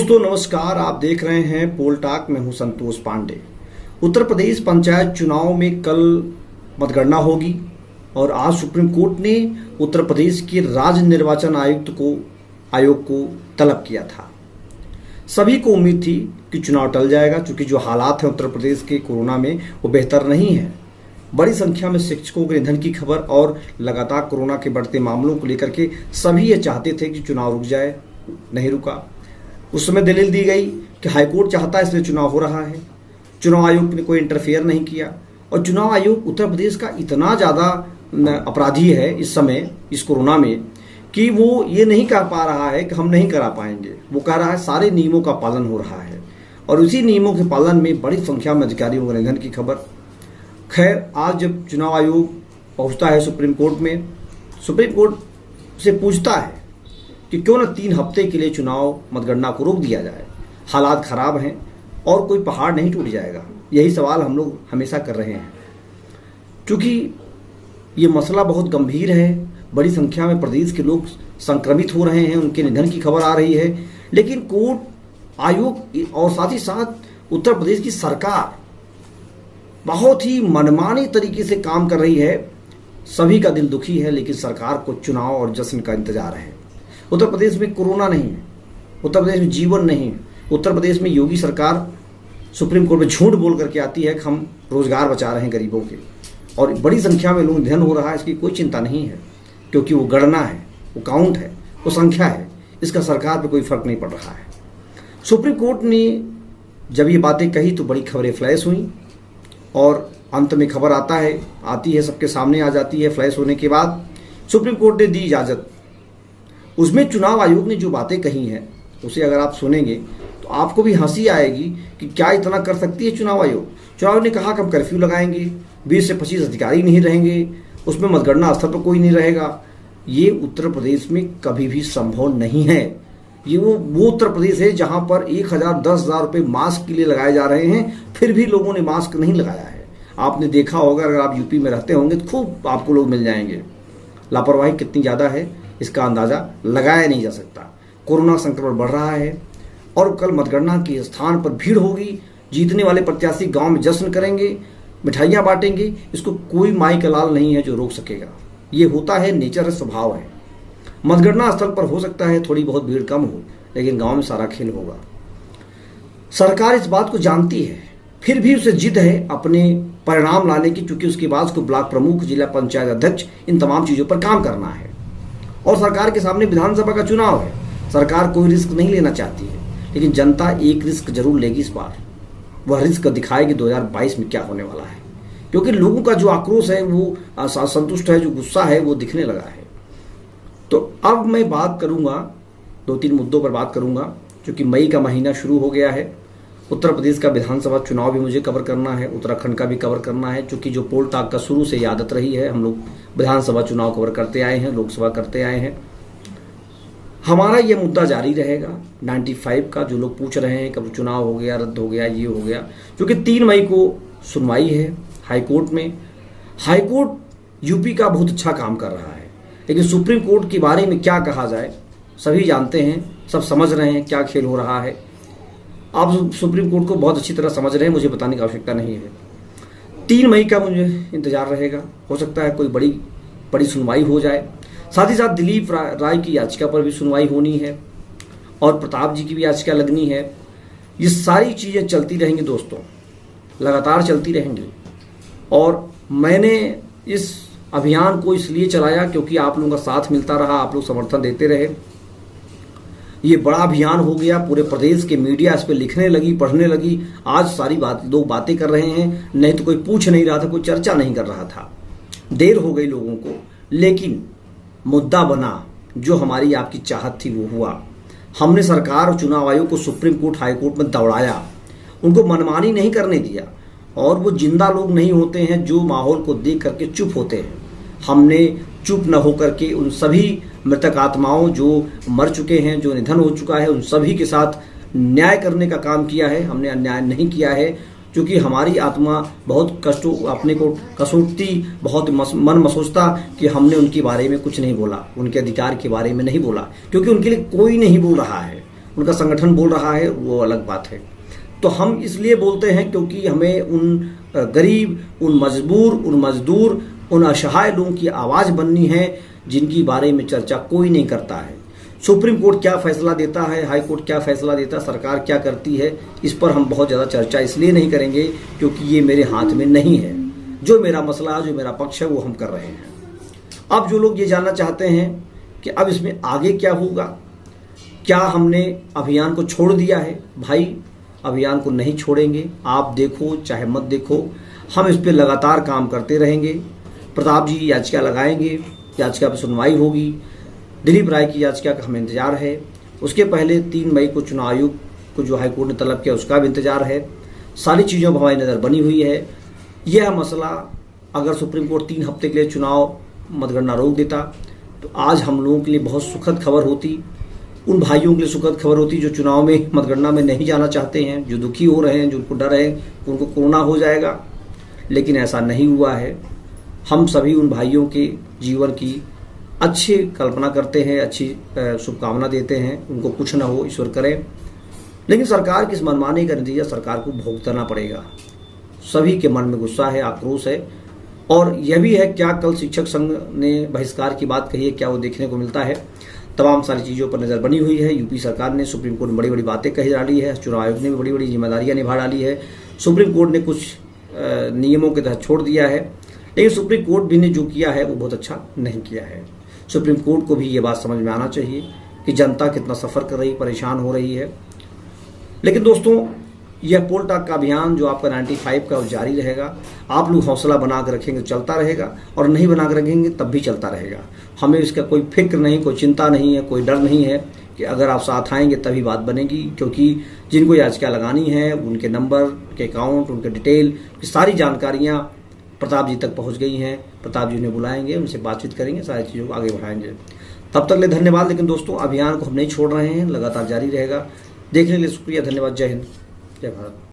दोस्तों नमस्कार, आप देख रहे हैं पोल टॉक में हूं संतोष पांडे। उत्तर प्रदेश पंचायत चुनाव में कल मतगणना होगी और आज सुप्रीम कोर्ट ने उत्तर प्रदेश के राज्य निर्वाचन आयोग को तलब किया था। सभी को उम्मीद थी कि चुनाव टल जाएगा, क्योंकि जो हालात हैं उत्तर प्रदेश के कोरोना में वो बेहतर नहीं है। बड़ी संख्या में शिक्षकों के निधन की खबर और लगातार कोरोना के बढ़ते मामलों को लेकर के सभी ये चाहते थे कि चुनाव रुक जाए, नहीं रुका। उस समय दलील दी गई कि हाईकोर्ट चाहता है इसलिए चुनाव हो रहा है। चुनाव आयोग ने कोई इंटरफेयर नहीं किया और चुनाव आयोग उत्तर प्रदेश का इतना ज़्यादा अपराधी है इस समय इस कोरोना में कि वो ये नहीं कह पा रहा है कि हम नहीं करा पाएंगे। वो कह रहा है सारे नियमों का पालन हो रहा है और उसी नियमों के पालन में बड़ी संख्या में अधिकारियों के निधन की खबर। खैर, आज जब चुनाव आयोग पहुंचता है सुप्रीम कोर्ट में, सुप्रीम कोर्ट से पूछता है कि क्यों न 3 हफ्ते के लिए चुनाव मतगणना को रोक दिया जाए। हालात खराब हैं और कोई पहाड़ नहीं टूट जाएगा। यही सवाल हम लोग हमेशा कर रहे हैं, क्योंकि ये मसला बहुत गंभीर है। बड़ी संख्या में प्रदेश के लोग संक्रमित हो रहे हैं, उनके निधन की खबर आ रही है। लेकिन कोर्ट, आयोग और साथ ही साथ उत्तर प्रदेश की सरकार बहुत ही मनमानी तरीके से काम कर रही है। सभी का दिल दुखी है, लेकिन सरकार को चुनाव और जश्न का इंतजार है। उत्तर प्रदेश में कोरोना नहीं है, उत्तर प्रदेश में जीवन नहीं है। उत्तर प्रदेश में योगी सरकार सुप्रीम कोर्ट में झूठ बोल करके आती है कि हम रोजगार बचा रहे हैं गरीबों के, और बड़ी संख्या में लोग निधन हो रहा है। इसकी कोई चिंता नहीं है, क्योंकि वो गणना है, वो काउंट है, वो संख्या है। इसका सरकार पर कोई फर्क नहीं पड़ रहा है। सुप्रीम कोर्ट ने जब ये बातें कही तो बड़ी खबरें फ्लैश हुई और अंत में खबर आती है, सबके सामने आ जाती है। फ्लैश होने के बाद सुप्रीम कोर्ट ने दी इजाज़त। उसमें चुनाव आयोग ने जो बातें कही हैं उसे अगर आप सुनेंगे तो आपको भी हंसी आएगी कि क्या इतना कर सकती है चुनाव आयोग। चुनाव आयोग ने कहा कि हम कर्फ्यू लगाएंगे, 20 से 25 अधिकारी नहीं रहेंगे, उसमें मतगणना स्थल पर कोई नहीं रहेगा। ये उत्तर प्रदेश में कभी भी संभव नहीं है। ये वो उत्तर प्रदेश है जहां पर 1000 10,000 रुपये मास्क के लिए लगाए जा रहे हैं, फिर भी लोगों ने मास्क नहीं लगाया है। आपने देखा होगा, अगर आप यूपी में रहते होंगे तो खूब आपको लोग मिल जाएंगे। लापरवाही कितनी ज़्यादा है इसका अंदाज़ा लगाया नहीं जा सकता। कोरोना संक्रमण बढ़ रहा है और कल मतगणना के स्थान पर भीड़ होगी। जीतने वाले प्रत्याशी गांव में जश्न करेंगे, मिठाइयाँ बांटेंगे। इसको कोई माई का लाल नहीं है जो रोक सकेगा। ये होता है, नेचर है, स्वभाव है। मतगणना स्थल पर हो सकता है थोड़ी बहुत भीड़ कम हो, लेकिन गांव में सारा खेल होगा। सरकार इस बात को जानती है, फिर भी उसे जिद है अपने परिणाम लाने की, क्योंकि उसके बाद उसको ब्लॉक प्रमुख, जिला पंचायत अध्यक्ष, इन तमाम चीज़ों पर काम करना है। और सरकार के सामने विधानसभा का चुनाव है। सरकार कोई रिस्क नहीं लेना चाहती है, लेकिन जनता एक रिस्क जरूर लेगी इस बार। वह रिस्क दिखाएगी 2022 में क्या होने वाला है, क्योंकि लोगों का जो आक्रोश है, वो असंतुष्ट है, जो गुस्सा है वो दिखने लगा है। तो अब मैं बात करूंगा, 2-3 मुद्दों पर बात करूंगा, क्योंकि मई का महीना शुरू हो गया है। उत्तर प्रदेश का विधानसभा चुनाव भी मुझे कवर करना है, उत्तराखंड का भी कवर करना है, क्योंकि जो पोल टॉक का शुरू से आदत रही है, हम लोग विधानसभा चुनाव कवर करते आए हैं, लोकसभा करते आए हैं। हमारा ये मुद्दा जारी रहेगा 95 का। जो लोग पूछ रहे हैं कब चुनाव हो गया, रद्द हो गया, ये हो गया, क्योंकि 3 मई को सुनवाई है हाईकोर्ट में। हाईकोर्ट यूपी का बहुत अच्छा काम कर रहा है, लेकिन सुप्रीम कोर्ट के बारे में क्या कहा जाए, सभी जानते हैं, सब समझ रहे हैं क्या खेल हो रहा है। आप सुप्रीम कोर्ट को बहुत अच्छी तरह समझ रहे हैं, मुझे बताने की आवश्यकता नहीं है। 3 मई का मुझे इंतजार रहेगा। हो सकता है कोई बड़ी सुनवाई हो जाए। साथ ही साथ दिलीप राय की याचिका पर भी सुनवाई होनी है और प्रताप जी की भी याचिका लगनी है। ये सारी चीज़ें चलती रहेंगी दोस्तों, लगातार चलती रहेंगी। और मैंने इस अभियान को इसलिए चलाया क्योंकि आप लोगों का साथ मिलता रहा, आप लोग समर्थन देते रहे। ये बड़ा अभियान हो गया, पूरे प्रदेश के मीडिया इस पर लिखने लगी, पढ़ने लगी। आज सारी लोग बातें कर रहे हैं, नहीं तो कोई पूछ नहीं रहा था, कोई चर्चा नहीं कर रहा था। देर हो गई लोगों को, लेकिन मुद्दा बना। जो हमारी आपकी चाहत थी वो हुआ। हमने सरकार और चुनाव आयोग को सुप्रीम कोर्ट, हाई कोर्ट में दौड़ाया, उनको मनमानी नहीं करने दिया। और वो जिंदा लोग नहीं होते हैं जो माहौल को देख करके चुप होते हैं। हमने चुप न होकर के उन सभी मृतक आत्माओं जो मर चुके हैं, जो निधन हो चुका है, उन सभी के साथ न्याय करने का काम किया है। हमने अन्याय नहीं किया है, क्योंकि हमारी आत्मा बहुत अपने को कसोटती, बहुत मन मसोचता कि हमने उनके बारे में कुछ नहीं बोला, उनके अधिकार के बारे में नहीं बोला, क्योंकि उनके लिए कोई नहीं बोल रहा है। उनका संगठन बोल रहा है वो अलग बात है। तो हम इसलिए बोलते हैं क्योंकि हमें उन गरीब, उन मजबूर, उन मजदूर, उन असहाय लोगों की आवाज़ बननी है जिनकी बारे में चर्चा कोई नहीं करता है। सुप्रीम कोर्ट क्या फैसला देता है, हाई कोर्ट क्या फैसला देता है, सरकार क्या करती है, इस पर हम बहुत ज़्यादा चर्चा इसलिए नहीं करेंगे क्योंकि ये मेरे हाथ में नहीं है। जो मेरा मसला है, जो मेरा पक्ष है वो हम कर रहे हैं। अब जो लोग ये जानना चाहते हैं कि अब इसमें आगे क्या होगा, क्या हमने अभियान को छोड़ दिया है, भाई अभियान को नहीं छोड़ेंगे। आप देखो चाहे मत देखो, हम इस पर लगातार काम करते रहेंगे। प्रताप जी याचिका लगाएंगे, याचिका पर सुनवाई होगी। दिलीप राय की याचिका का हमें इंतजार है। उसके पहले 3 मई को चुनाव आयोग को जो हाईकोर्ट ने तलब किया उसका भी इंतजार है। सारी चीज़ों पर हमारी नज़र बनी हुई है। यह मसला अगर सुप्रीम कोर्ट 3 हफ्ते के लिए चुनाव मतगणना रोक देता तो आज हम लोगों के लिए बहुत सुखद खबर होती, उन भाइयों के लिए सुखद खबर होती जो चुनाव में मतगणना में नहीं जाना चाहते हैं, जो दुखी हो रहे हैं, जो उनको डर है उनको कोरोना हो जाएगा। लेकिन ऐसा नहीं हुआ है। हम सभी उन भाइयों के जीवन की अच्छी कल्पना करते हैं, अच्छी शुभकामना देते हैं, उनको कुछ ना हो, ईश्वर करे। लेकिन सरकार की इस मनमानी का नतीजा सरकार को भुगतना पड़ेगा। सभी के मन में गुस्सा है, आक्रोश है। और यह भी है क्या कल शिक्षक संघ ने बहिष्कार की बात कही है, क्या वो देखने को मिलता है। तमाम सारी चीज़ों पर नज़र बनी हुई है। यूपी सरकार ने, सुप्रीम कोर्ट ने बड़ी बड़ी बातें कही डाली है, चुनाव आयोग ने भी बड़ी बड़ी जिम्मेदारियां निभा डाली है, सुप्रीम कोर्ट ने कुछ नियमों के तहत छोड़ दिया है। लेकिन सुप्रीम कोर्ट भी ने जो किया है वो बहुत अच्छा नहीं किया है। सुप्रीम कोर्ट को भी ये बात समझ में आना चाहिए कि जनता कितना सफ़र कर रही, परेशान हो रही है। लेकिन दोस्तों यह पोल टॉक का अभियान जो आपका 95 का जारी रहेगा। आप लोग हौसला बना कर रखेंगे चलता रहेगा, और नहीं बना कर रखेंगे तब भी चलता रहेगा। हमें इसका कोई फिक्र नहीं, कोई चिंता नहीं है, कोई डर नहीं है कि अगर आप साथ आएंगे तभी बात बनेगी। क्योंकि जिनको याचिका लगानी है उनके नंबर, उनके अकाउंट, उनके डिटेल की सारी जानकारियाँ प्रताप जी तक पहुँच गई हैं। प्रताप जी उन्हें बुलाएंगे, उनसे बातचीत करेंगे, सारी चीज़ों को आगे बढ़ाएंगे। तब तक ले धन्यवाद। लेकिन दोस्तों अभियान को हम नहीं छोड़ रहे हैं, लगातार जारी रहेगा। देखने के लिए शुक्रिया, धन्यवाद। जय हिंद, जय भारत।